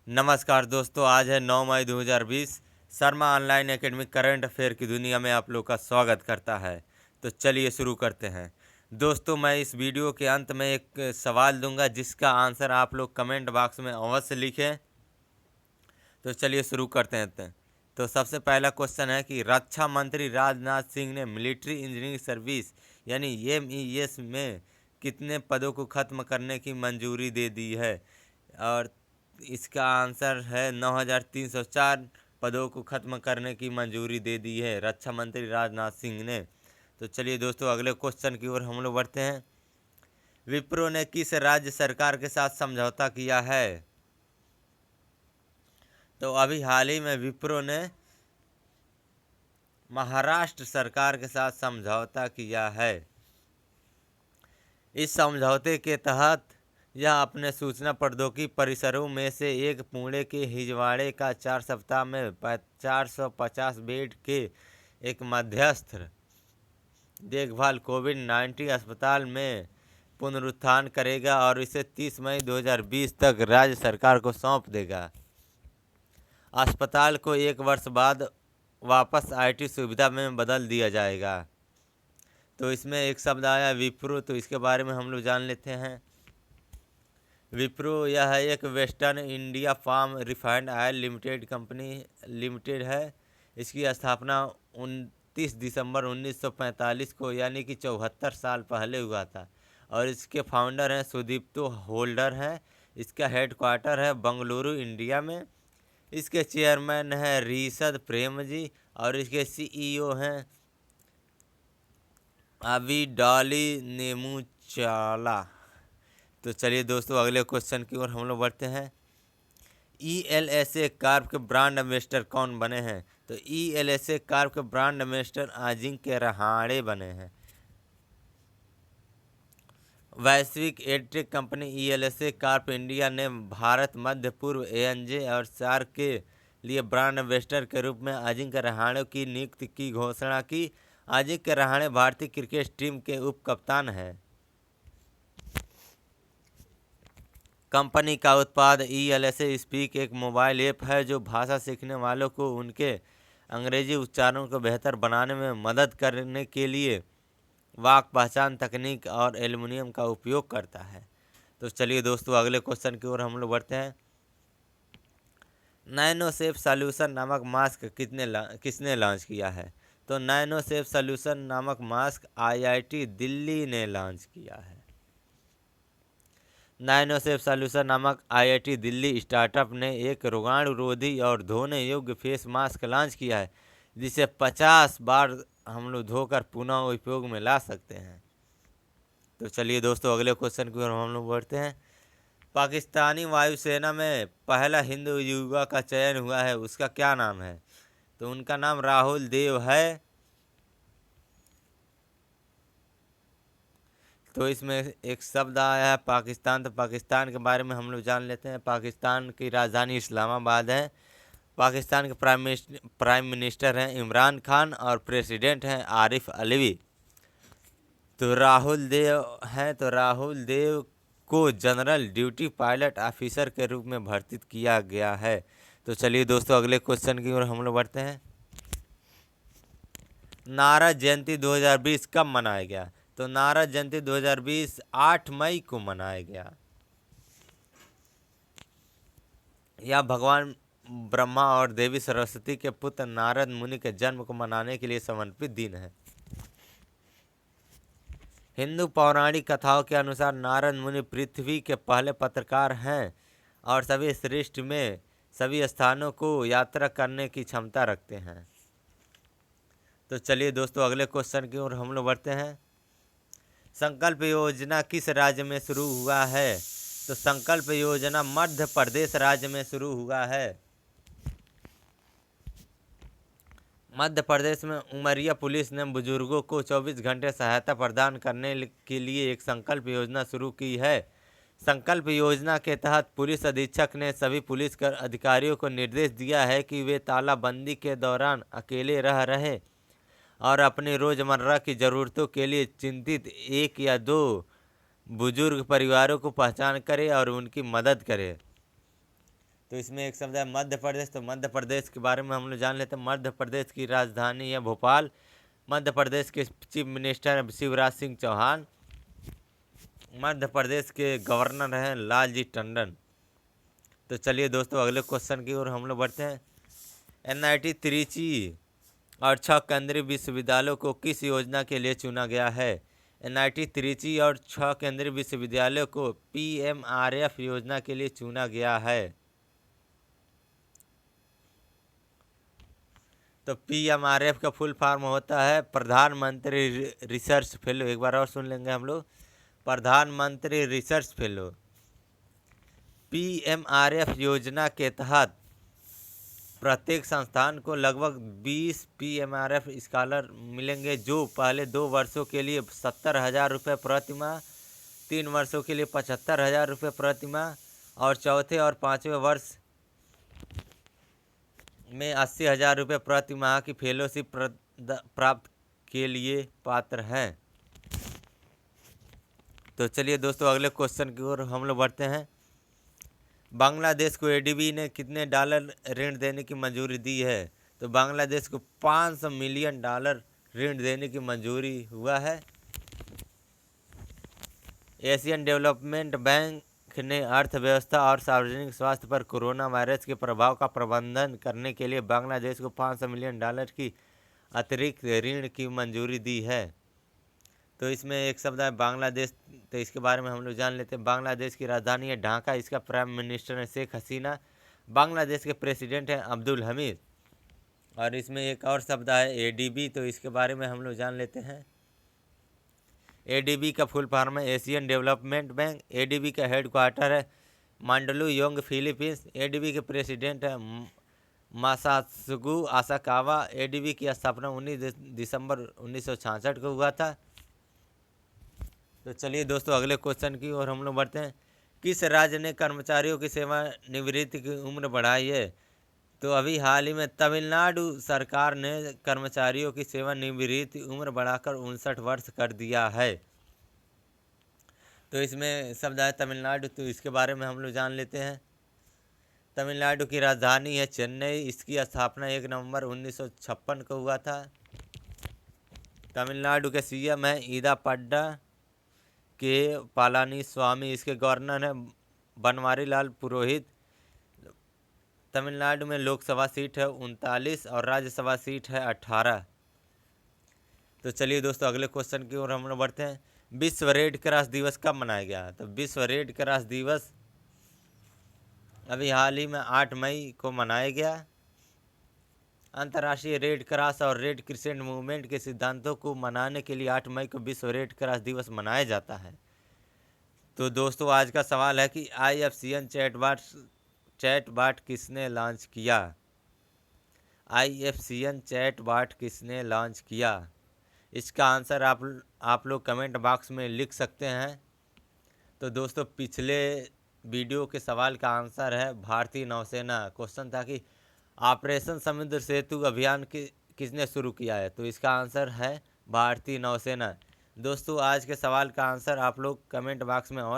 नमस्कार दोस्तों, आज है 9 मई 2020। Sharma online academy current affair की दुनिया में आप लोग का स्वागत करता है। तो चलिए शुरू करते हैं। दोस्तों, मैं इस वीडियो के अंत में एक सवाल दूंगा जिसका आंसर आप लोग कमेंट बॉक्स में अवश्य लिखें। तो चलिए शुरू करते हैं। तो सबसे पहला क्वेश्चन है कि रक्षा मंत्री राजनाथ सिंह ने मिलिट्री इंजीनियरिंग सर्विस यानी MES में कितने पदों को खत्म करने की मंजूरी दे दी है। और इसका आंसर है 9,304 पदों को खत्म करने की मंजूरी दे दी है रक्षा मंत्री राजनाथ सिंह ने। तो चलिए दोस्तों, अगले क्वेश्चन की ओर हम लोग बढ़ते हैं। विप्रो ने किस राज्य सरकार के साथ समझौता किया है। तो अभी हाल ही में विप्रो ने महाराष्ट्र सरकार के साथ समझौता किया है। इस समझौते के तहत यह अपने सूचना प्रौद्योगिकी परिसरों में से एक पुणे के हिजवाड़े का 4 सप्ताह में 450 बेड के एक मध्यस्थ देखभाल कोविड-19 अस्पताल में पुनरुत्थान करेगा और इसे 30 मई 2020 तक राज्य सरकार को सौंप देगा। अस्पताल को 1 वर्ष बाद वापस IT सुविधा में बदल दिया जाएगा। तो इसमें एक शब्द आया विप्रो, तो इसके बारे में हम लोग जान लेते हैं। विप्रो यह एक western India farm refined oil limited company limited है। इसकी स्थापना 29 दिसंबर 1945 को यानी कि 74 साल पहले हुआ था और इसके फाउंडर हैं सुदीप्तो होल्डर हैं। इसका हेडक्वार्टर है बंगलुरु इंडिया में। इसके चेयरमैन हैं ऋषद प्रेम जी और इसके CEO हैं अभी डॉली नेमुचाला। तो चलिए दोस्तों, अगले क्वेश्चन की ओर हम लोग बढ़ते हैं। ELSA कार्प के ब्रांड एम्बेसडर कौन बने हैं। तो ELSA कार्प के ब्रांड एम्बेसडर अजिंक्य रहाणे बने हैं। वैश्विक edtech company ELSA carp India ने भारत, मध्य पूर्व, ANZ और SAARC के लिए ब्रांड एम्बेसडर के रूप में अजिंक्य रहाणे की नियुक्ति की घोषणा की। अजिंक्य रहाणे भारतीय क्रिकेट टीम के उप कप्तान हैं। कंपनी का उत्पाद ELSA स्पीक एक मोबाइल ऐप है जो भाषा सीखने वालों को उनके अंग्रेजी उच्चारण को बेहतर बनाने में मदद करने के लिए वाक् पहचान तकनीक और एल्युमिनियम का उपयोग करता है। तो चलिए दोस्तों, अगले क्वेश्चन की ओर हम लोग बढ़ते हैं। नैनोसेफ सॉल्यूशन नामक मास्क किसने लॉन्च किया है। तो नैनोसेफ सॉल्यूशन नामक मास्क IIT दिल्ली ने लॉन्च किया है। नैनोसेफ सॉल्यूशन नामक IIT दिल्ली स्टार्टअप ने एक रोगाणुरोधी और धोने योग्य फेस मास्क लॉन्च किया है जिसे 50 बार हम लोग धोकर पुनः उपयोग में ला सकते हैं। तो चलिए दोस्तों, अगले क्वेश्चन की ओर हम लोग बढ़ते हैं। पाकिस्तानी वायुसेना में पहला हिंदू युवा का चयन हुआ है, उसका क्या नाम है। तो उनका नाम राहुल देव है। तो इसमें एक शब्द आया है पाकिस्तान, तो पाकिस्तान के बारे में हम लोग जान लेते हैं। पाकिस्तान की राजधानी इस्लामाबाद है। पाकिस्तान के प्राइम मिनिस्टर हैं इमरान खान और प्रेसिडेंट हैं आरिफ अलवी। तो राहुल देव हैं, तो राहुल देव को जनरल ड्यूटी पायलट ऑफिसर के रूप में भर्ती किया गया है। तो चलिए दोस्तों, अगले क्वेश्चन की ओर हम लोग बढ़ते हैं। नारद जयंती 2020 कब मनाया गया। तो नारद जयंती 2020 8 मई को मनाया गया। यह भगवान ब्रह्मा और देवी सरस्वती के पुत्र नारद मुनि के जन्म को मनाने के लिए समर्पित दिन है। हिंदू पौराणिक कथाओं के अनुसार नारद मुनि पृथ्वी के पहले पत्रकार हैं और सभी सृष्टि में सभी स्थानों को यात्रा करने की क्षमता रखते हैं। तो चलिए दोस्तों, अगले क्वेश्चन की ओर हम लोग बढ़ते हैं। संकल्प योजना किस राज्य में शुरू हुआ है। तो संकल्प योजना मध्य प्रदेश राज्य में शुरू हुआ है। मध्य प्रदेश में उमरिया पुलिस ने बुजुर्गों को 24 घंटे सहायता प्रदान करने के लिए एक संकल्प योजना शुरू की है। संकल्प योजना के तहत पुलिस अधीक्षक ने सभी पुलिस अधिकारियों को निर्देश दिया है कि वे तालाबंदी के दौरान अकेले रह रहे और अपनी रोज़मर्रा की ज़रूरतों के लिए चिंतित 1 या 2 बुजुर्ग परिवारों को पहचान करें और उनकी मदद करें। तो इसमें एक शब्द है मध्य प्रदेश। तो मध्य प्रदेश के बारे में हम लोग जान लेते हैं। मध्य प्रदेश की राजधानी है भोपाल। मध्य प्रदेश के चीफ मिनिस्टर हैं शिवराज सिंह चौहान। मध्य प्रदेश के गवर्नर हैं लालजी टंडन। तो चलिए दोस्तों अगले क्वेश्चन की ओर हम लोग बढ़ते हैं। एनआईटी त्रिची और 6 केंद्रीय विश्वविद्यालयों को किस योजना के लिए चुना गया है? एनआईटी त्रिची और 6 केंद्रीय विश्वविद्यालयों को पीएमआरएफ योजना के लिए चुना गया है। तो पीएमआरएफ का फुल फॉर्म होता है प्रधानमंत्री रिसर्च फेलो। एक बार और सुन लेंगे हम लोग, प्रधानमंत्री रिसर्च फेलो। पीएमआरएफ योजना के तहत प्रत्येक संस्थान को लगभग 20 पीएमआरएफ स्कॉलर मिलेंगे, जो पहले 2 वर्षों के लिए 70,000 रुपये प्रति माह, 3 वर्षों के लिए 75,000 रुपये प्रति माह और चौथे और 5वें वर्ष में 80,000 रुपये प्रति माह की फेलोशिप प्राप्त के लिए पात्र हैं। तो चलिए दोस्तों अगले क्वेश्चन की ओर हम लोग बढ़ते हैं। बांग्लादेश को एडीबी ने कितने डॉलर ऋण देने की मंजूरी दी है? तो बांग्लादेश को $500 मिलियन ऋण देने की मंजूरी हुआ है। एशियन डेवलपमेंट बैंक ने अर्थव्यवस्था और सार्वजनिक स्वास्थ्य पर कोरोना वायरस के प्रभाव का प्रबंधन करने के लिए बांग्लादेश को $500 मिलियन की अतिरिक्त ऋण की मंजूरी दी है। तो इसमें एक शब्द है बांग्लादेश। तो इसके बारे में हम लोग जान लेते हैं। बांग्लादेश की राजधानी है ढाका। इसका प्राइम मिनिस्टर है शेख हसीना। बांग्लादेश के प्रेसिडेंट हैं अब्दुल हमीद। और इसमें एक और शब्द है एडीबी। तो इसके बारे में हम लोग जान लेते हैं। एडीबी का फुल फॉर्म है एशियन डेवलपमेंट बैंक। एडीबी का हेड क्वार्टर है मांडलुयोंग, फिलीपींस। एडीबी के प्रेसिडेंट है मासात्सुगु आसाकावा। एडीबी की स्थापना 19 दिसंबर 1966 को हुआ था। तो चलिए दोस्तों अगले क्वेश्चन की ओर हम लोग बढ़ते हैं। किस राज्य ने कर्मचारियों की सेवानिवृत्ति की उम्र बढ़ाई है? तो अभी हाल ही में तमिलनाडु सरकार ने कर्मचारियों की सेवानिवृत्ति उम्र बढ़ाकर 59 वर्ष कर दिया है। तो इसमें शब्द है तमिलनाडु। तो इसके बारे में हम लोग जान लेते हैं। तमिलनाडु की राजधानी है चेन्नई। इसकी स्थापना 1 नवंबर 1956 को हुआ था। तमिलनाडु के सीएम हैं ईदापड्डा के पलानीस्वामी। इसके गवर्नर हैं बनवारीलाल पुरोहित। तमिलनाडु में लोकसभा सीट है 39 और राज्यसभा सीट है 18। तो चलिए दोस्तों अगले क्वेश्चन की ओर हम लोग बढ़ते हैं। विश्व रेड क्रॉस दिवस कब मनाया गया? तो विश्व रेड क्रॉस दिवस अभी हाल ही में 8 मई को मनाया गया। अंतर्राष्ट्रीय रेड क्रॉस और रेड क्रिसेंट मूवमेंट के सिद्धांतों को मनाने के लिए 8 मई को विश्व रेड क्रॉस दिवस मनाया जाता है। तो दोस्तों आज का सवाल है कि IFCN चैटबॉट किसने लॉन्च किया? IFCN चैटबॉट किसने लॉन्च किया? इसका आंसर आप लोग कमेंट बॉक्स में लिख सकते हैं। तो दोस्तों पिछले वीडियो के सवाल का आंसर है भारतीय नौसेना। क्वेश्चन था कि ऑपरेशन समुद्र सेतु अभियान किसने शुरू किया है? तो इसका आंसर है भारतीय नौसेना। दोस्तों आज के सवाल का आंसर आप लोग कमेंट बॉक्स में और